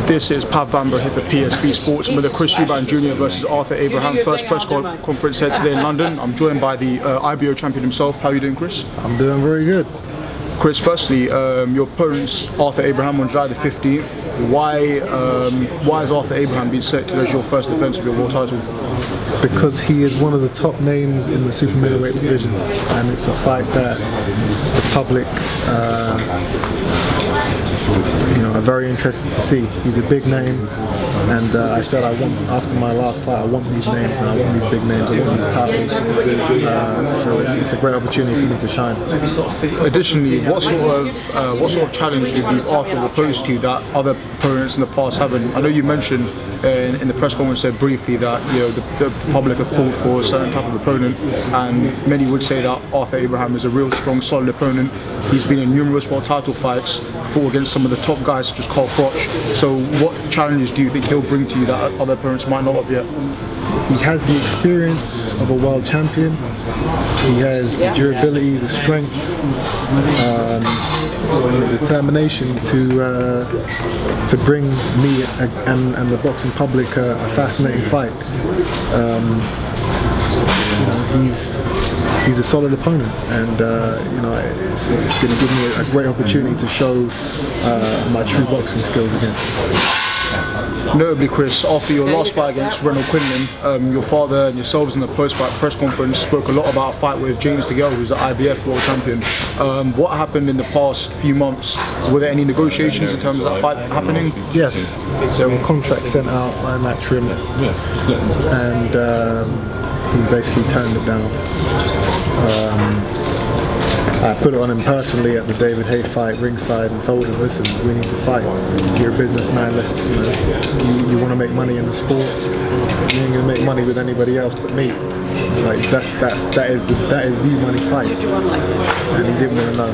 This is pavbhambra here for PSB Sports with the Chris Eubank Jr. versus Arthur Abraham first press conference here today in London. I'm joined by the IBO champion himself. How are you doing, Chris? I'm doing very good. Chris, firstly, your opponent's Arthur Abraham on July the 15th. Why has Arthur Abraham been selected as your first defence of your world title? Because he is one of the top names in the super middleweight division, and it's a fight that the public are very interested to see. He's a big name, and I said after my last fight, I want these names now. I want these big names. I want these titles. So it's a great opportunity for me to shine. Additionally, what sort of challenge do you believe Arthur will pose to you that other opponents in the past haven't? I know you mentioned in the press conference there briefly that the public have called for a certain type of opponent, and many would say that Arthur Abraham is a real strong, solid opponent. He's been in numerous world title fights, fought against some of the top guys such as Carl Froch. So what challenges do you think he'll bring to you that other opponents might not have yet? He has the experience of a world champion. He has the durability, the strength, and the determination to bring me and the boxing public a fascinating fight. He's a solid opponent, and it's going to give me a great opportunity to show my true boxing skills against. Notably, Chris, after your last fight against Renaud Quinlan, your father and yourselves in the post-fight press conference spoke a lot about a fight with James Degale, who's the IBF world champion. What happened in the past few months? Were there any negotiations in terms of that fight happening? Yes, there were contracts sent out by Matchroom, and he's basically turned it down. I put it on him personally at the David Haye fight ringside and told him, listen, we need to fight. You're a businessman. You want to make money in the sport. You ain't gonna make money with anybody else but me. Like that is the money fight. And he didn't want to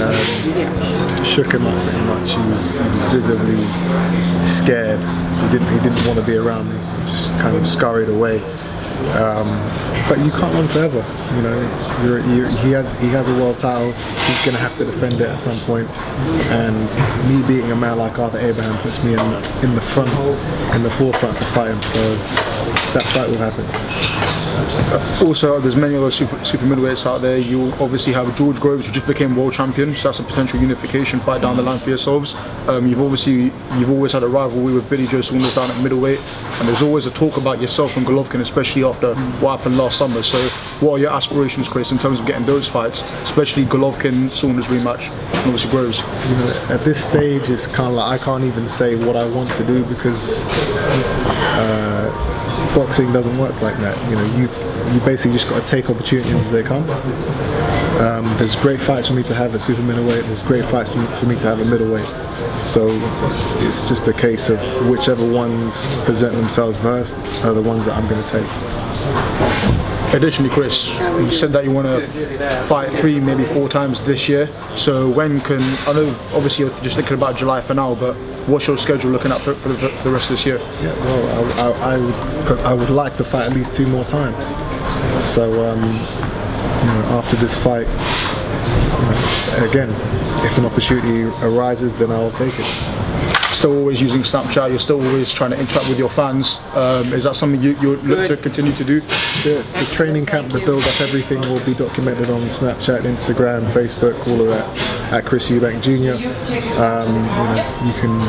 know. Shook him up pretty much. He was visibly scared. He didn't want to be around me. He just kind of scurried away. But you can't run forever, he has a world title. He's going to have to defend it at some point, and me beating a man like Arthur Abraham puts me in the forefront to fight him. So that fight will happen. Also, there's many other super middleweights out there. You obviously have George Groves, who just became world champion, so that's a potential unification fight down the line for yourselves. You've always had a rivalry with Billy Joe Saunders down at middleweight, and there's always a talk about yourself and Golovkin, especially after what happened last summer. So what are your aspirations, Chris, in terms of getting those fights, especially Golovkin Saunders rematch, and obviously Groves? At this stage, it's kind of like I can't even say what I want to do, because boxing doesn't work like that. You basically just got to take opportunities as they come. There's great fights for me to have at super middleweight. There's great fights for me to have at middleweight. So it's just a case of whichever ones present themselves first are the ones that I'm going to take. Additionally, Chris, you said that you want to fight 3, maybe 4 times this year. So when can, I know obviously you're just thinking about July for now, but what's your schedule looking at for the rest of this year? Yeah, well, I would like to fight at least 2 more times. So after this fight, again, if an opportunity arises, then I'll take it. Still always using Snapchat, you're still always trying to interact with your fans. Is that something you look to continue to do? The training camp, the build-up, everything will be documented on Snapchat, Instagram, Facebook, all of that, at Chris Eubank Jr. You can,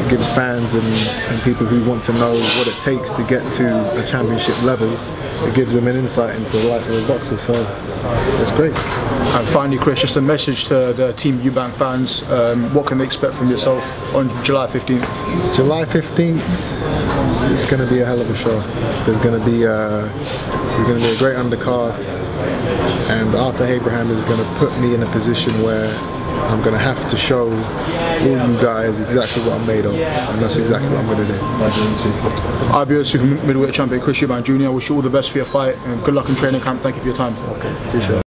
it gives fans and people who want to know what it takes to get to a championship level, it gives them an insight into the life of a boxer, so it's great. And finally, Chris, just a message to the Team Eubank fans. What can they expect from yourself on July 15th? July 15th, it's going to be a hell of a show. There's going to be a great undercard, and Arthur Abraham is going to put me in a position where I'm going to have to show all you guys exactly what I'm made of, and that's exactly what I'm going to do. IBO super middleweight champion Chris Eubank Jr. I wish you all the best for your fight, and good luck in training camp. Thank you for your time. Okay, appreciate it.